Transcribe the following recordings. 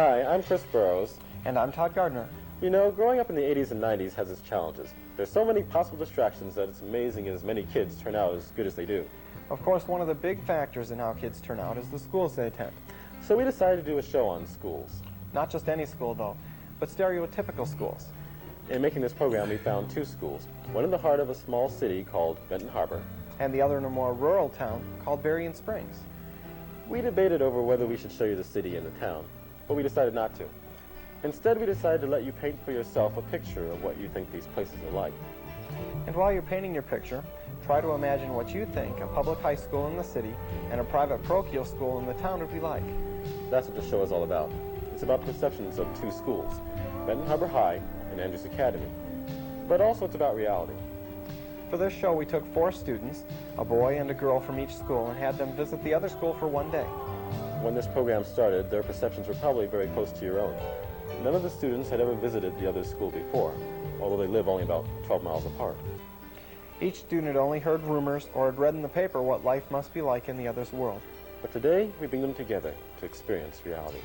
Hi, I'm Chris Burrows. And I'm Todd Gardner. You know, growing up in the 80s and 90s has its challenges. There's so many possible distractions that it's amazing as many kids turn out as good as they do. Of course, one of the big factors in how kids turn out is the schools they attend. So we decided to do a show on schools. Not just any school, though, but stereotypical schools. In making this program, we found two schools, one in the heart of a small city called Benton Harbor, And the other in a more rural town called Berrien Springs. We debated over whether we should show you the city and the town, but we decided not to. Instead, we decided to let you paint for yourself a picture of what you think these places are like. And while you're painting your picture, try to imagine what you think a public high school in the city and a private parochial school in the town would be like. That's what the show is all about. It's about perceptions of two schools, Benton Harbor High and Andrews Academy. But also it's about reality. For this show, we took 4 students, a boy and a girl from each school, and had them visit the other school for one day. When this program started, their perceptions were probably very close to your own. None of the students had ever visited the other school before, although they live only about 12 miles apart. Each student had only heard rumors or had read in the paper what life must be like in the other's world. But today, we bring them together to experience reality.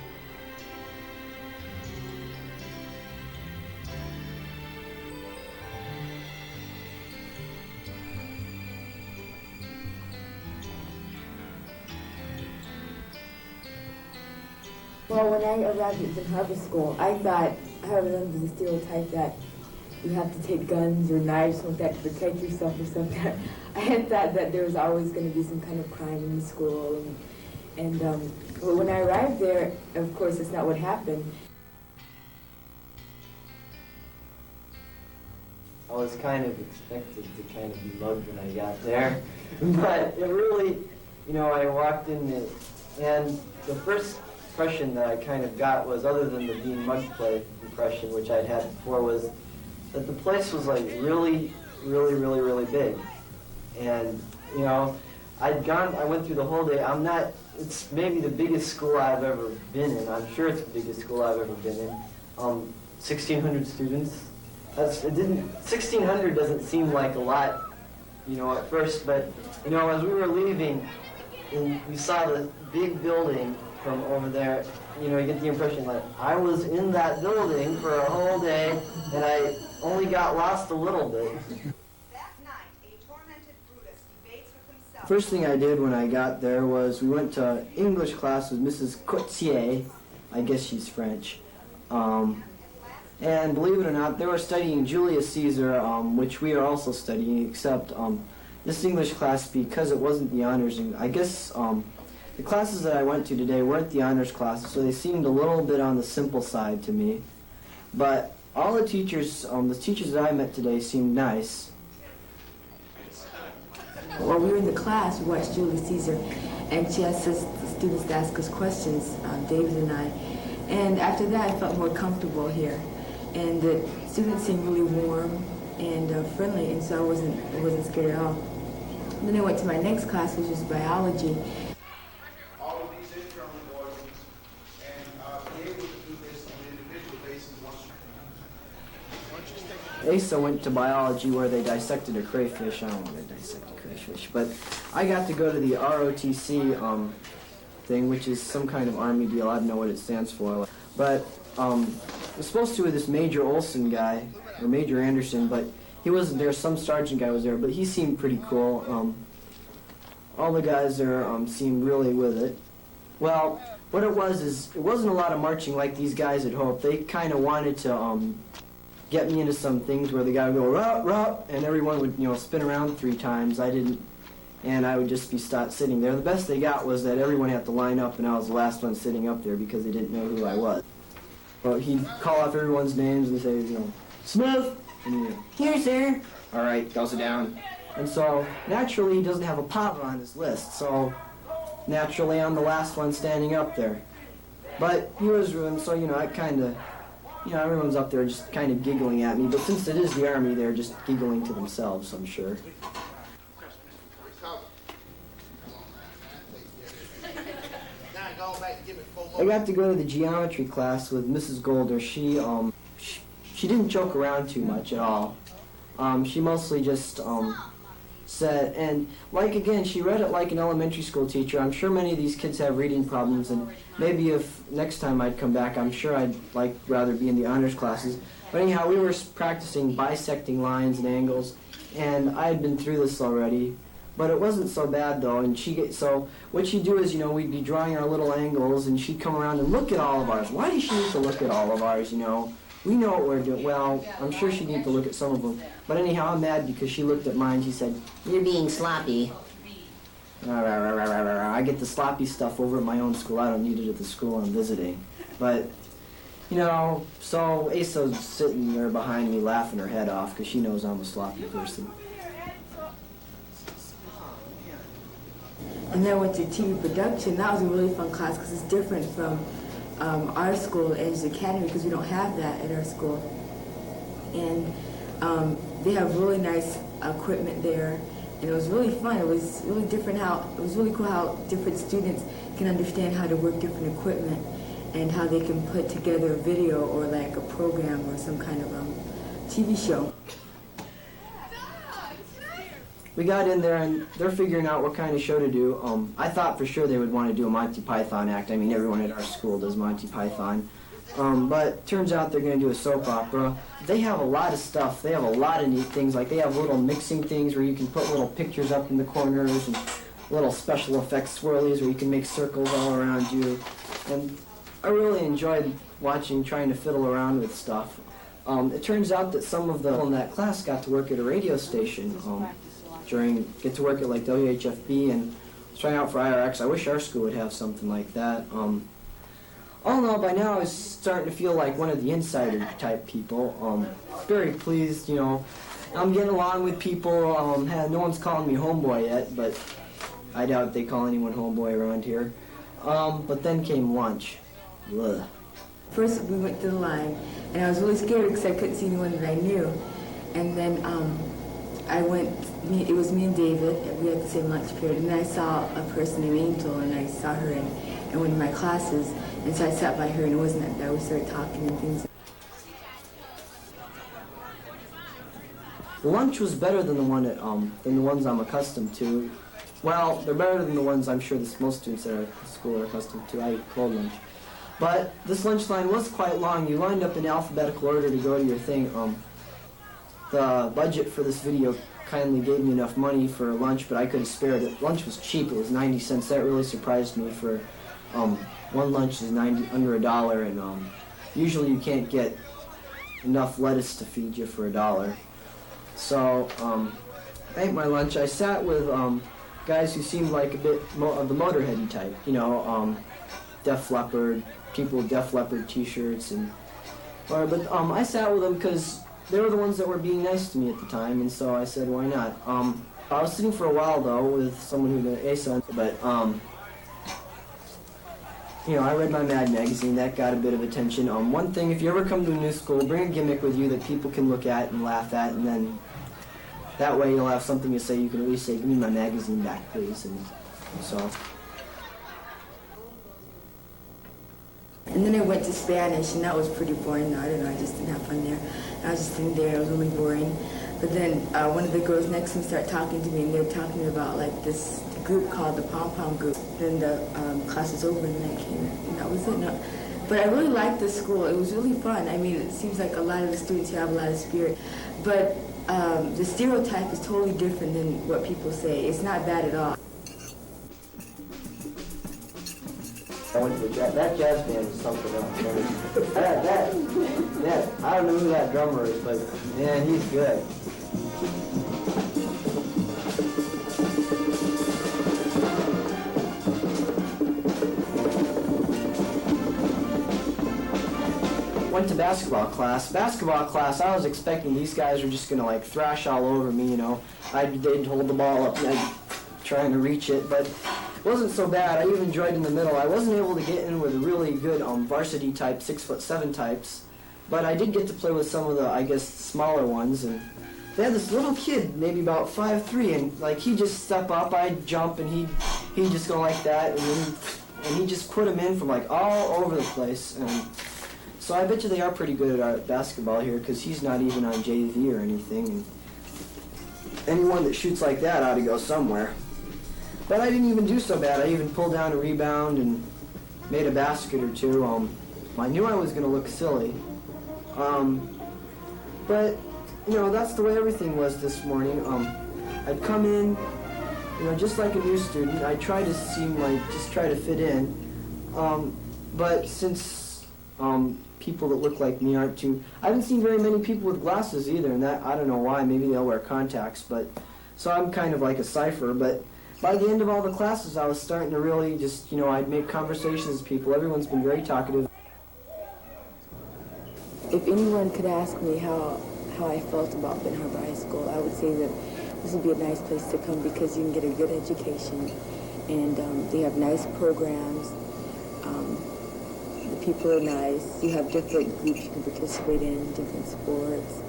Well, when I arrived at Benton Harbor School, I thought, I remember the stereotype that you have to take guns or knives like that to protect yourself or something. I had thought that there was always going to be some kind of crime in the school. But when I arrived there, of course, that's not what happened. I was kind of expected to kind of be mugged when I got there. But it really, you know, I walked in and the first impression that I kind of got was, other than the being mugged play impression, which I'd had before, was that the place was like really, really big. And, you know, I went through the whole day. It's maybe the biggest school I've ever been in. I'm sure it's the biggest school I've ever been in. 1,600 students. 1,600 doesn't seem like a lot, you know, at first, but, you know, as we were leaving, and we saw the big building from over there, you know, you get the impression like I was in that building for a whole day and I only got lost a little bit. That night, a tormented Brutus debates with himself. First thing I did when I got there was we went to English class with Mrs. Coetsier. I guess she's French. And believe it or not, they were studying Julius Caesar, which we are also studying, except this English class, because it wasn't the honors, and I guess the classes that I went to today weren't the honors classes, so they seemed a little bit on the simple side to me. But all the teachers that I met today seemed nice. While we were in the class, we watched Julius Caesar, and she asked us, the students, to ask us questions, David and I. And after that, I felt more comfortable here. And the students seemed really warm and friendly, and so I wasn't scared at all. And then I went to my next class, which was biology. All of these internal organs, and be able to do this on an individual basis once. Asa went to biology where they dissected a crayfish. I don't want to dissect a crayfish, but I got to go to the ROTC thing, which is some kind of army deal. I don't know what it stands for, but it was supposed to be this Major Olson guy, or Major Anderson, but he wasn't there. Some sergeant guy was there, but he seemed pretty cool. All the guys there seemed really with it. Well, what it was is, it wasn't a lot of marching like these guys had hoped. They kind of wanted to get me into some things where the guy would go, "Rah, rah," and everyone would, you know, spin around 3 times. I didn't, and I would just be sitting there. The best they got was that everyone had to line up, and I was the last one sitting up there because they didn't know who I was. Well, he'd call off everyone's names and say, you know, "Smith!" And he'd go, "Here, sir." "All right, go sit down." And so, naturally, he doesn't have a Papa on his list, so naturally, I'm the last one standing up there. But he was ruined, so, you know, I kind of, you know, everyone's up there just kind of giggling at me. But since it is the Army, they're just giggling to themselves, I'm sure. I got to go to the geometry class with Mrs. Golder. She didn't joke around too much at all. She mostly just said, and like again, she read it like an elementary school teacher. I'm sure many of these kids have reading problems, and maybe if next time I'd come back, I'm sure I'd rather be in the honors classes. But anyhow, we were practicing bisecting lines and angles, and I had been through this already, but it wasn't so bad though. And so what she'd do is, we'd be drawing our little angles, and she'd come around and look at all of ours. Why does she need to look at all of ours? We know what we're doing. Well, I'm sure she'd need to look at some of them. But anyhow, I'm mad because she looked at mine. She said, "You're being sloppy." I get the sloppy stuff over at my own school. I don't need it at the school I'm visiting. But, so Asa's sitting there behind me laughing her head off because she knows I'm a sloppy person. And then I went to TV production. That was a really fun class because it's different from our school, Edge's Academy, because we don't have that at our school. And they have really nice equipment there, and it was really fun. It was really different it was really cool how different students can understand how to work different equipment and how they can put together a video or like a program or some kind of TV show. We got in there, and they're figuring out what kind of show to do. I thought for sure they would want to do a Monty Python act. I mean, everyone at our school does Monty Python. But turns out they're going to do a soap opera. They have a lot of stuff. They have a lot of neat things. Like, they have little mixing things where you can put little pictures up in the corners, and little special effects swirlies where you can make circles all around you. And I really enjoyed trying to fiddle around with stuff. It turns out that some of the people in that class got to work at a radio station. Get to work at like WHFB and trying out for IRX. I wish our school would have something like that. All in all, by now I was starting to feel like one of the insider type people. Very pleased, I'm getting along with people. No one's calling me homeboy yet, but I doubt they call anyone homeboy around here. But then came lunch. Ugh. First we went to the line, and I was really scared because I couldn't see anyone that I knew. And then it was me and David. We had the same lunch period, and then I saw a person named Angel, and I saw her in one of my classes, and so I sat by her, and it wasn't that bad. We started talking and things. The lunch was better than the ones I'm accustomed to. Well, they're better than the ones I'm sure most students at our school are accustomed to. I eat cold lunch. But this lunch line was quite long. You lined up in alphabetical order to go to your thing. The budget for this video kindly gave me enough money for lunch, but I couldn't spare it. Lunch was cheap. It was 90 cents. That really surprised me. For one lunch is under $1, and usually you can't get enough lettuce to feed you for $1. So I ate my lunch. I sat with guys who seemed like a bit of the Motorheady type, Def Leppard, people with Def Leppard t-shirts, but I sat with them because they were the ones that were being nice to me at the time, and so I said, why not? I was sitting for a while, though, with someone who knew Asa, but, I read my Mad magazine. That got a bit of attention. One thing, if you ever come to a new school, bring a gimmick with you that people can look at and laugh at, and then that way you'll have something to say. You can at least say, give me my magazine back, please, and so... And then I went to Spanish, and that was pretty boring. I don't know, I just didn't have fun there. I was just sitting there, it was really boring. But then one of the girls next to me started talking to me, and they were talking about like this group called the Pom Pom Group. Then the class was over, and then I came, and that was it. No. But I really liked the school. It was really fun. I mean, it seems like a lot of the students here have a lot of spirit. But the stereotype is totally different than what people say. It's not bad at all. I went to that jazz band is something else. That, I don't know who that drummer is, but man, he's good. Went to basketball class. I was expecting these guys were just gonna thrash all over me, they'd hold the ball up and I'd trying to reach it, but it wasn't so bad. I even enjoyed in the middle. I wasn't able to get in with really good varsity type, 6'7" types, but I did get to play with some of the, smaller ones, and they had this little kid, maybe about 5'3", and he'd just step up, I'd jump, and he'd just go like that, and he'd just put him in from all over the place, and so I bet you they are pretty good at basketball here, because he's not even on JV or anything. And anyone that shoots like that ought to go somewhere. But I didn't even do so bad. I even pulled down a rebound and made a basket or two. I knew I was going to look silly. But, you know, that's the way everything was this morning. I'd come in, you know, just like a new student. I try to seem like, just try to fit in. But since people that look like me aren't too, I haven't seen very many people with glasses either, and that, I don't know why, maybe they'll wear contacts, but, so I'm kind of like a cipher, but by the end of all the classes, I was starting to really just, you know, I'd make conversations with people. Everyone's been very talkative. If anyone could ask me how I felt about Benton Harbor High School, I would say that this would be a nice place to come because you can get a good education, and they have nice programs. The people are nice. You have different groups you can participate in, different sports,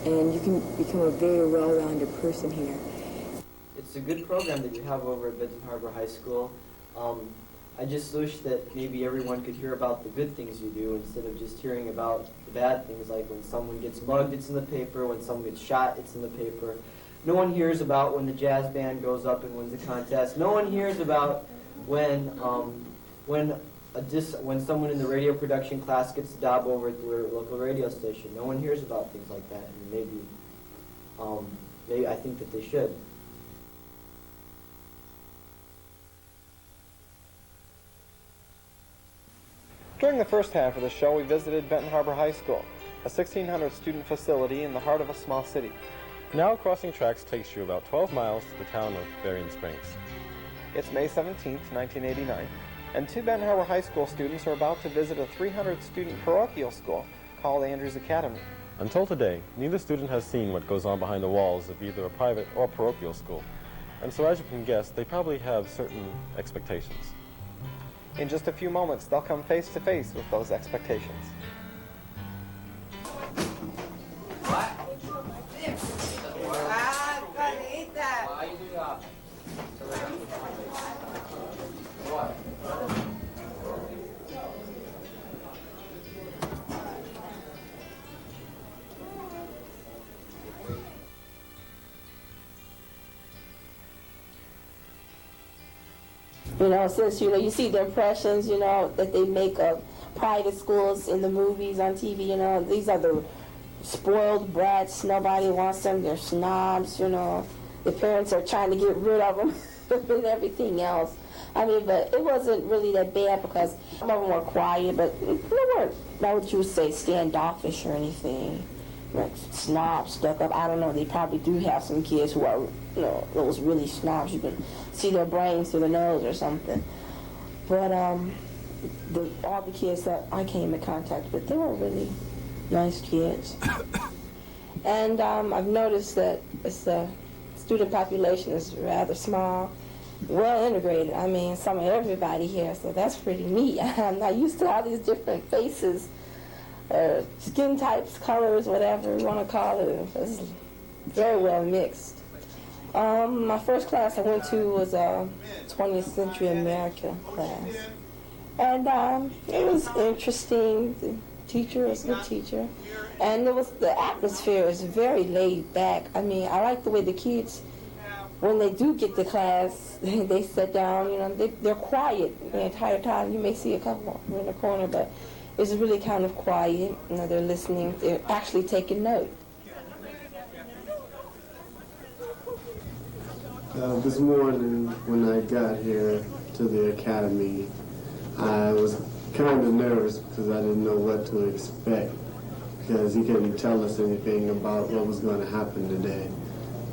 and you can become a very well-rounded person here. It's a good program that you have over at Benton Harbor High School. I just wish that maybe everyone could hear about the good things you do instead of just hearing about the bad things, like when someone gets mugged, it's in the paper, when someone gets shot, it's in the paper. No one hears about when the jazz band goes up and wins a contest. No one hears about when someone in the radio production class gets a job over at their local radio station. No one hears about things like that, and maybe I think that they should. During the first half of the show, we visited Benton Harbor High School, a 1,600-student facility in the heart of a small city. Now crossing tracks takes you about 12 miles to the town of Berrien Springs. It's May 17th, 1989, and two Benton Harbor High School students are about to visit a 300-student parochial school called Andrews Academy. Until today, neither student has seen what goes on behind the walls of either a private or parochial school, and so as you can guess, they probably have certain expectations. In just a few moments, they'll come face to face with those expectations. You know, since, you know, you see the impressions, you know, that they make of private schools in the movies on TV, you know, these are the spoiled brats, nobody wants them, they're snobs, you know, the parents are trying to get rid of them and everything else. I mean, but it wasn't really that bad because some of them were quiet, but they weren't, not what you would say, standoffish or anything. Like snobs, stuck up, I don't know, they probably do have some kids who are, you know, those really snobs. You can see their brains through the nose or something. But all the kids that I came in contact with, they were really nice kids. And I've noticed that the student population is rather small, well integrated. I mean, some of everybody here, so that's pretty neat. I'm not used to all these different faces, skin types, colors, whatever you want to call it. It's very well mixed. My first class I went to was a 20th Century America class. And it was interesting. The teacher was a good teacher. And the atmosphere is very laid back. I mean, I like the way the kids, when they do get to class, they sit down, you know, they're quiet the entire time. You may see a couple in the corner, but it's really kind of quiet. You know, they're listening. They're actually taking note. This morning, when I got here to the academy, I was kind of nervous because I didn't know what to expect, because he couldn't tell us anything about what was going to happen today.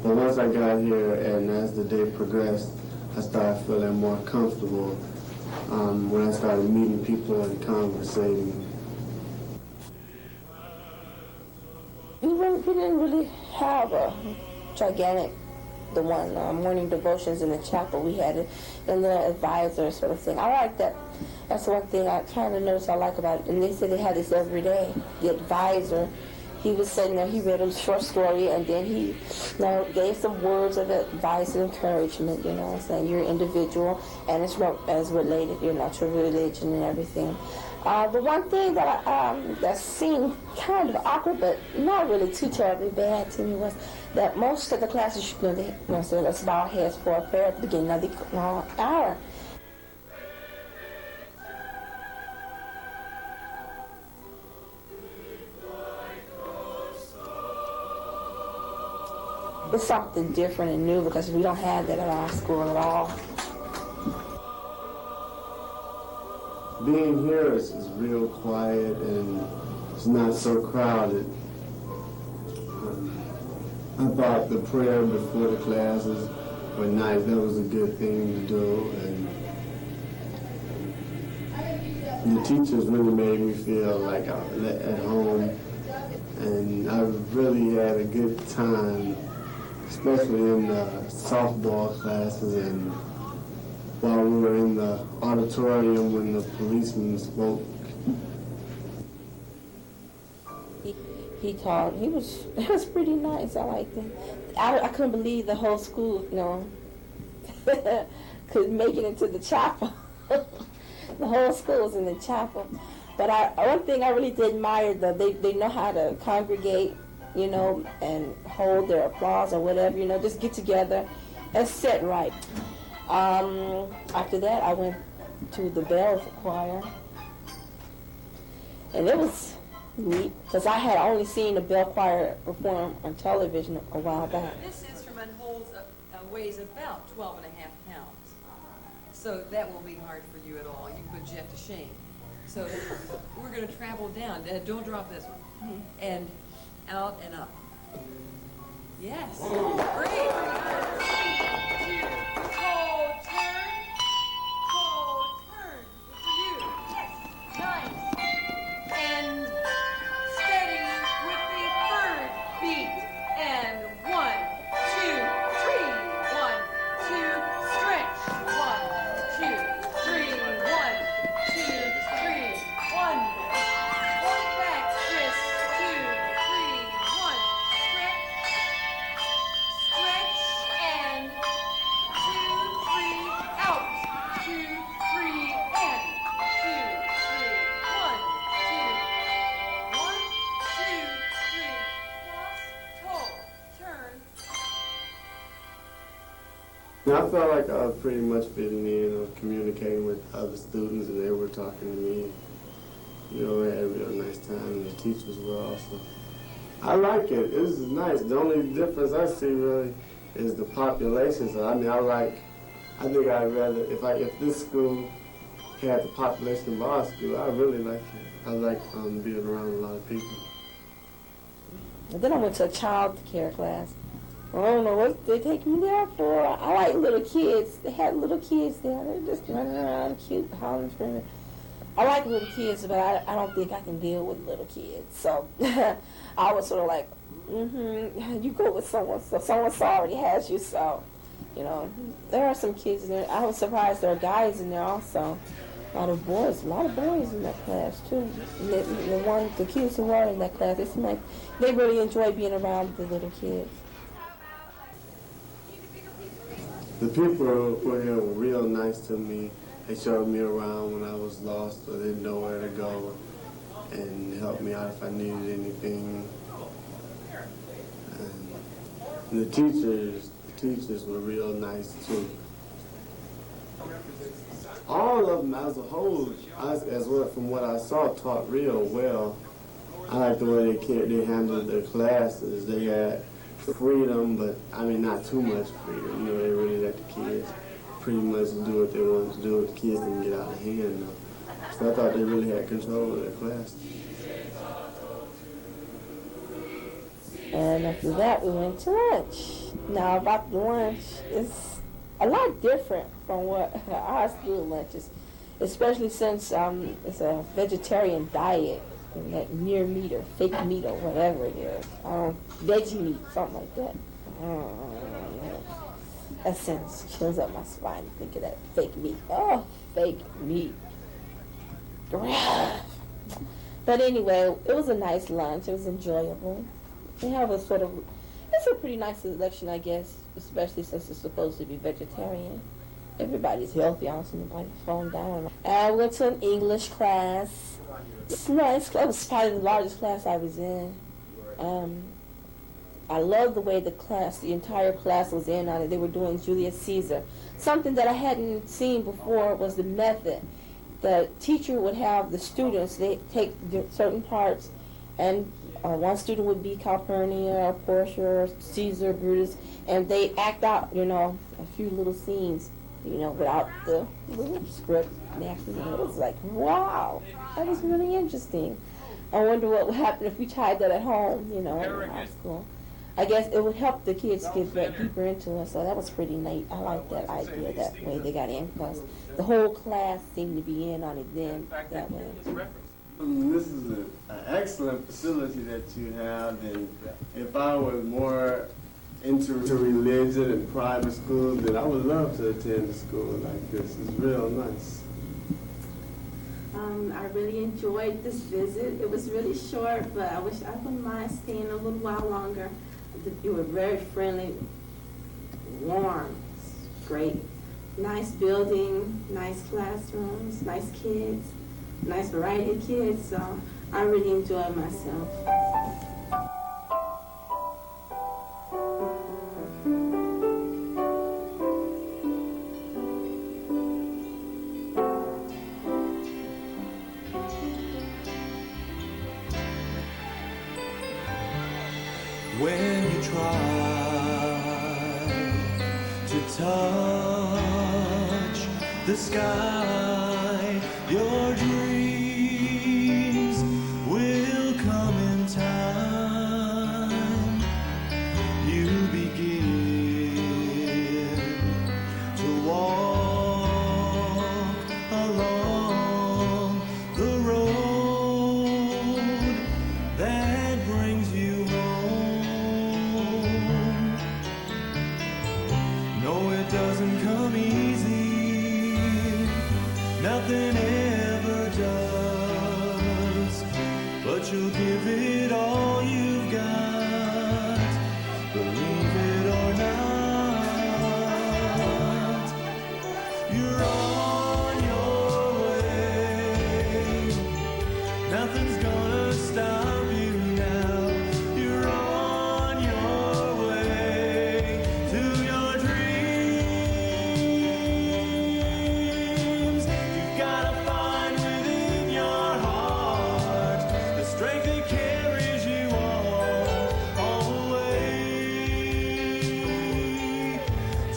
But once I got here and as the day progressed, I started feeling more comfortable when I started meeting people and conversating. We didn't really have a gigantic, the one morning devotions in the chapel. We had it in the advisor sort of thing. I like that. That's one thing I kind of noticed I like about it. And they said they had this every day. The advisor, he was sitting there, he read a short story, and then he, you know, gave some words of advice and encouragement, you know, saying you're an individual, and it's not as related, you know, to religion and everything. The one thing that that seemed kind of awkward, but not really too terribly bad to me, was that most of the classes, so let's bow our heads for a prayer at the beginning of the hour. It's something different and new because we don't have that at our school at all. Being here is real quiet and it's not so crowded. I thought the prayer before the classes were nice. That was a good thing to do. And the teachers really made me feel like I was at home. And I really had a good time, especially in the softball classes and while we were in the auditorium when the policeman spoke. He taught. It was pretty nice. I liked it. I couldn't believe the whole school, could make it into the chapel. The whole school was in the chapel. But one thing I really did admire, though, they know how to congregate, and hold their applause or whatever, just get together and sit right. After that, I went to the bell choir, and it was neat because I had only seen the bell choir perform on television a while back. This instrument weighs about 12 and a half pounds, so that won't be hard for you at all. You put Jeff to shame. So we're going to travel down. Don't drop this one. And out and up. Yes. Great. Cold turn. Cold turn. Good for you. Yes. Nice. And steady with the third beat. And 1, 2, 3. 1, 2, stretch. 1, 2, 3. 1, 2, 3. 1. Point back, twist. 2, 3. 1. Stretch. Stretch and 2, 3. Out. 2, 3. In. 2, 3. 1, 2. One, 2, 3. Cross. Toe. Turn. And I felt like I was pretty much fitting in or communicating with other students, and they were talking to me. We had a real nice time, and the teachers were also. I like it. This is nice. The only difference I see really is the population. So I think I'd rather if this school had the population of our school, I really like it. I like being around a lot of people. And then I went to a child care class. I don't know what they take me there for. I like little kids. They had little kids there. They're just running around cute, hollering, screaming. I like little kids, but I don't think I can deal with little kids. So I was sort of like, you go with someone. So someone already has you. So, there are some kids in there. I was surprised there are guys in there also. A lot of boys in that class too. The kids who were in that class, it seemed like they really enjoy being around the little kids. The people were here were real nice to me. They showed me around when I was lost or didn't know where to go and helped me out if I needed anything. And the teachers were real nice too. All of them as a whole, from what I saw, taught real well. I like the way they handled their classes. They had freedom, but not too much freedom. They really let the kids pretty much do what they wanted to do. The kids didn't get out of hand though. So I thought they really had control of their class. And after that, we went to lunch. Now, about the lunch, it's a lot different from what our school lunch is, especially since it's a vegetarian diet, and that near meat or fake meat or whatever it is. Veggie meat, something like that. That sends chills up my spine to think of that fake meat. Oh, fake meat. But anyway, it was a nice lunch. It was enjoyable. We have it's a pretty nice selection, I guess, especially since it's supposed to be vegetarian. Everybody's healthy, honestly, nobody's falling down. And we went to an English class. Nice. That was probably the largest class I was in. I love the way the entire class was in on it. They were doing Julius Caesar. Something that I hadn't seen before was the method. The teacher would have the students, they take certain parts, and one student would be Calpurnia or Portia or Caesar, Brutus, and they act out, a few little scenes, without the little script. And actually, it was like, wow, that was really interesting. I wonder what would happen if we tried that at home, in high school. I guess it would help the kids get back deeper into it, so that was pretty neat. I like that idea, that way they got in, because the whole class seemed to be in on it then, that way. This is an excellent facility that you have, and if I was more into religion and private schools, then I would love to attend a school like this. It's real nice. I really enjoyed this visit. It was really short, but I wish I wouldn't mind staying a little while longer. You were very friendly, warm, great. Nice building, nice classrooms, nice kids, nice variety of kids, so I really enjoyed myself. When you try to touch the sky, your dreams will come in time. You begin to walk along the road that brings you home. No, it doesn't come easy, nothing ever does, but you'll give it all you've got, believe it or not. You're on your way, nothing's gonna stop you now. You're on your way to your dreams. You've gotta find within your heart the strength that carries you all the way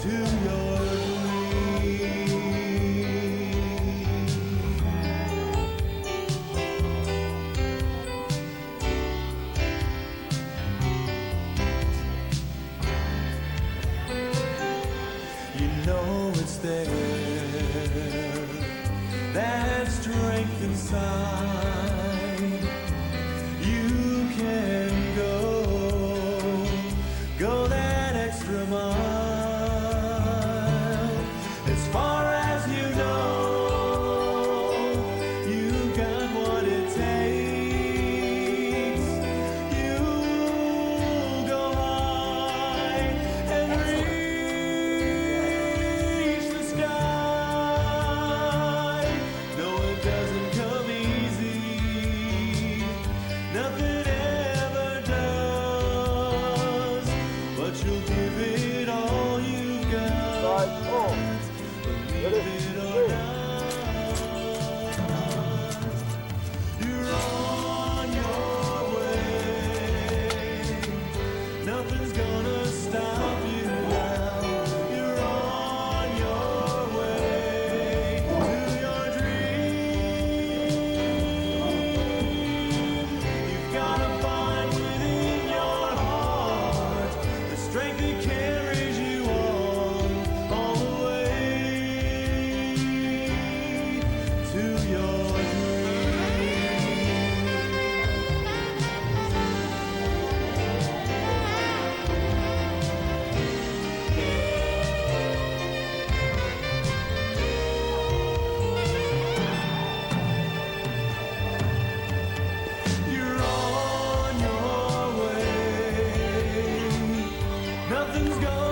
to your dreams. You know it's there, that strength inside. You can go that extra mile. As far as you know, you got what it takes. You'll go high and reach the sky. No, it doesn't come easy, nothing ever does, but you'll give it all you've got. Believe it or not, you're on your way, nothing's gonna stop you now. You're on your way to your dream. You've gotta find within your heart the strength that carries you all the way to your You're on your way, nothing's gonna